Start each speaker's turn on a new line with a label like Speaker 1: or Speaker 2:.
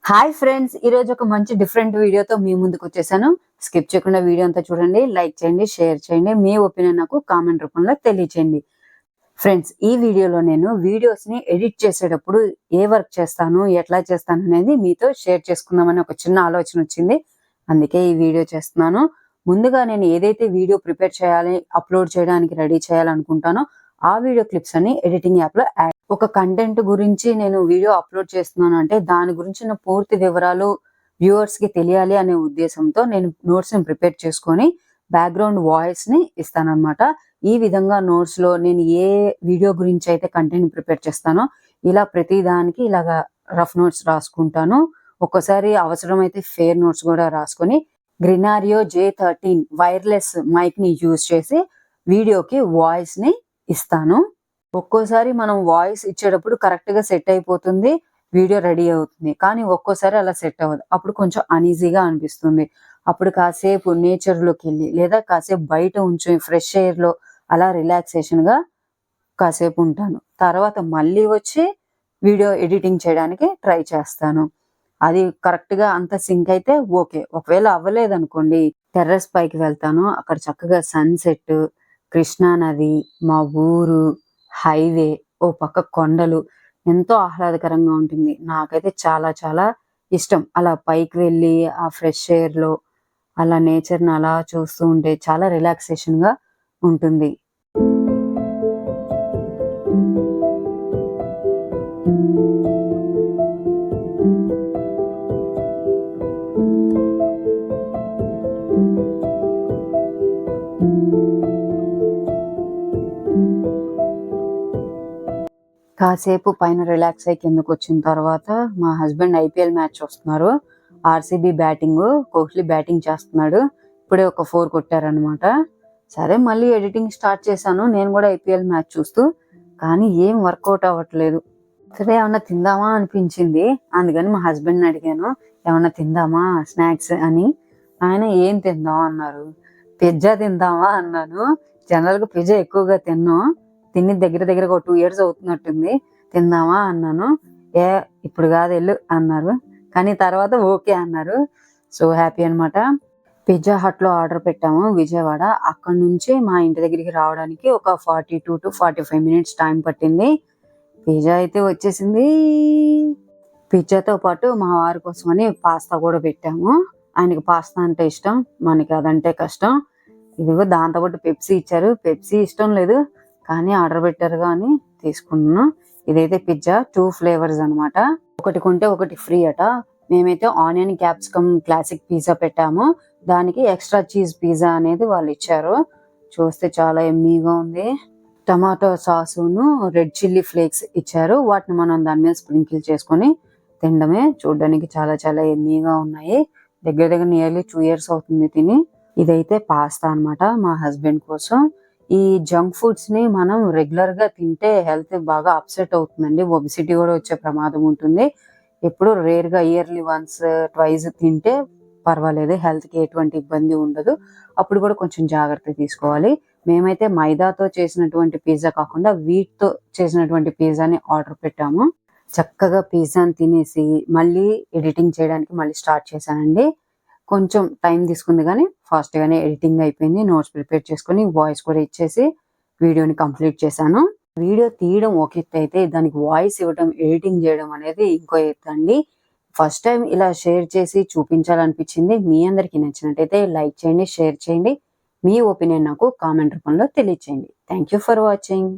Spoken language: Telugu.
Speaker 1: హాయ్ ఫ్రెండ్స్, ఈ రోజు ఒక మంచి డిఫరెంట్ వీడియోతో మీ ముందుకు వచ్చేసాను. స్కిప్ చేయకుండా వీడియో అంతా చూడండి, లైక్ చేయండి, షేర్ చేయండి, మీ ఒపీనియన్ నాకు కామెంట్ రూపంలో తెలియచేయండి. ఫ్రెండ్స్, ఈ వీడియోలో నేను వీడియోస్ ని ఎడిట్ చేసేటప్పుడు ఏ వర్క్ చేస్తాను, ఎట్లా చేస్తాను అనేది మీతో షేర్ చేసుకుందామని ఒక చిన్న ఆలోచన వచ్చింది. అందుకే ఈ వీడియో చేస్తున్నాను. ముందుగా నేను ఏదైతే వీడియో ప్రిపేర్ చేయాలి, అప్లోడ్ చేయడానికి రెడీ చేయాలనుకుంటానో ఆ వీడియో క్లిప్స్ అన్ని ఎడిటింగ్ యాప్ లో యాడ్. ఒక కంటెంట్ గురించి నేను వీడియో అప్లోడ్ చేస్తున్నాను అంటే దాని గురించిన పూర్తి వివరాలు వ్యూవర్స్ కి తెలియాలి అనే ఉద్దేశంతో నేను నోట్స్ ని ప్రిపేర్ చేసుకొని బ్యాక్గ్రౌండ్ వాయిస్ ని ఇస్తానన్నమాట. ఈ విధంగా నోట్స్ లో నేను ఏ వీడియో గురించి అయితే కంటెంట్ ప్రిపేర్ చేస్తానో ఇలా ప్రతి దానికి ఇలాగా రఫ్ నోట్స్ రాసుకుంటాను. ఒక్కోసారి అవసరమైతే ఫేర్ నోట్స్ కూడా రాసుకొని గ్రినారియో J13 వైర్లెస్ మైక్ ని యూజ్ చేసి వీడియోకి వాయిస్ ని ఇస్తాను. ఒక్కోసారి మనం వాయిస్ ఇచ్చేటప్పుడు కరెక్ట్ గా సెట్ అయిపోతుంది, వీడియో రెడీ అవుతుంది. కానీ ఒక్కోసారి అలా సెట్ అవ్వదు, అప్పుడు కొంచెం అనీజీగా అనిపిస్తుంది. అప్పుడు కాసేపు నేచర్ లోకి వెళ్ళి లేదా కాసేపు బయట ఉంచి ఫ్రెష్ ఎయిర్ లో అలా రిలాక్సేషన్ గా కాసేపు ఉంటాను. తర్వాత మళ్ళీ వచ్చి వీడియో ఎడిటింగ్ చేయడానికి ట్రై చేస్తాను. అది కరెక్ట్ గా అంత సింక్ అయితే ఓకే. ఒకవేళ అవ్వలేదు అనుకోండి, టెర్రస్ పైకి వెళ్తాను. అక్కడ చక్కగా సన్సెట్, కృష్ణా నది, మా ఊరు, హైవే, ఓ పక్క కొండలు ఎంతో ఆహ్లాదకరంగా ఉంటుంది. నాకైతే చాలా చాలా ఇష్టం. అలా పైకి వెళ్ళి ఆ ఫ్రెష్ ఎయిర్ లో అలా నేచర్ ని అలా చూస్తూ ఉంటే చాలా రిలాక్సేషన్ గా ఉంటుంది. కాసేపు పైన రిలాక్స్ అయ్యి కిందకు వచ్చిన తర్వాత మా హస్బెండ్ IPL మ్యాచ్ చూస్తున్నారు. RCB బ్యాటింగ్, కోహ్లీ బ్యాటింగ్ చేస్తున్నాడు. ఇప్పుడే ఒక 4 కొట్టారనమాట. సరే మళ్ళీ ఎడిటింగ్ స్టార్ట్ చేశాను నేను కూడా IPL మ్యాచ్ చూస్తూ. కానీ ఏం వర్కౌట్ అవ్వట్లేదు. సరే ఏమన్నా తిందామా అనిపించింది. అందుకని మా హస్బెండ్ని అడిగాను, ఏమన్నా తిందామా స్నాక్స్ అని. ఆయన ఏం తిందాం అన్నారు. పిజ్జా తిందామా అన్నాను. జనరల్గా పిజ్జా ఎక్కువగా తిని దగ్గర ఒక 2 years అవుతున్నట్టుంది. తిందామా అన్నాను. ఏ ఇప్పుడు కాదు వెళ్ళు అన్నారు. కానీ తర్వాత ఓకే అన్నారు. సో హ్యాపీ అనమాట. పిజ్జా హట్ లో ఆర్డర్ పెట్టాము విజయవాడ. అక్కడ నుంచి మా ఇంటి దగ్గరికి రావడానికి ఒక 42 to 45 minutes టైం పట్టింది. పిజ్జా అయితే వచ్చేసింది. పిజ్జాతో పాటు మా వారి కోసమని పాస్తా కూడా పెట్టాము. ఆయనకి పాస్తా అంటే ఇష్టం, మనకి అదంటే కష్టం. ఇదిగో దాంతోపాటు పెప్సీ ఇచ్చారు. పెప్సీ ఇష్టం లేదు కానీ ఆర్డర్ పెట్టారు కానీ తీసుకున్నాను. ఇదైతే పిజ్జా 2 flavors అనమాట. ఒకటి కొంటే ఒకటి ఫ్రీ అట. మేమైతే ఆనియన్ క్యాప్సికమ్ క్లాసిక్ పిజ్జా పెట్టాము. దానికి ఎక్స్ట్రా చీజ్ పిజ్జా అనేది వాళ్ళు ఇచ్చారు. చూస్తే చాలా ఎమ్మీగా ఉంది. టమాటో సాసును రెడ్ చిల్లీ ఫ్లేక్స్ ఇచ్చారు. వాటిని మనం దాని మీద స్ప్రింకిల్ చేసుకొని తినడమే. చూడడానికి చాలా చాలా ఎమ్మీగా ఉన్నాయి. దగ్గర నియర్లీ 2 years అవుతుంది తిని. ఇదైతే పాస్తా అనమాట మా హస్బెండ్ కోసం. ఈ జంక్ ఫుడ్స్ ని మనం రెగ్యులర్ గా తింటే హెల్త్ బాగా అప్సెట్ అవుతుందండి. ఒబిసిటీ కూడా వచ్చే ప్రమాదం ఉంటుంది. ఎప్పుడు రేర్ గా ఇయర్లీ వన్స్ ట్వైస్ తింటే పర్వాలేదు, హెల్త్ కి ఎటువంటి ఇబ్బంది ఉండదు. అప్పుడు కూడా కొంచెం జాగ్రత్త తీసుకోవాలి. మేమైతే మైదాతో చేసినటువంటి పిజ్జా కాకుండా వీట్తో చేసినటువంటి పిజ్జాని ఆర్డర్ పెట్టాము. చక్కగా పిజ్జాని తినేసి మళ్ళీ ఎడిటింగ్ చేయడానికి మళ్ళీ స్టార్ట్ చేశానండి. కొంచెం టైం తీసుకుంది కానీ ఫాస్ట్ గానే ఎడిటింగ్ అయిపోయింది. నోట్స్ ప్రిపేర్ చేసుకొని వాయిస్ కూడా ఇచ్చేసి వీడియోని కంప్లీట్ చేశాను. వీడియో తీయడం ఒక ఎత్తు అయితే దానికి వాయిస్ ఇవ్వడం, ఎడిటింగ్ చేయడం అనేది ఇంకో ఎత్తు అండి. ఫస్ట్ టైం ఇలా షేర్ చేసి చూపించాలనిపించింది. మీ అందరికి నచ్చినట్టయితే లైక్ చేయండి, షేర్ చేయండి, మీ ఒపీనియన్ నాకు కామెంట్ రూపంలో తెలియచేయండి. Thank you for watching.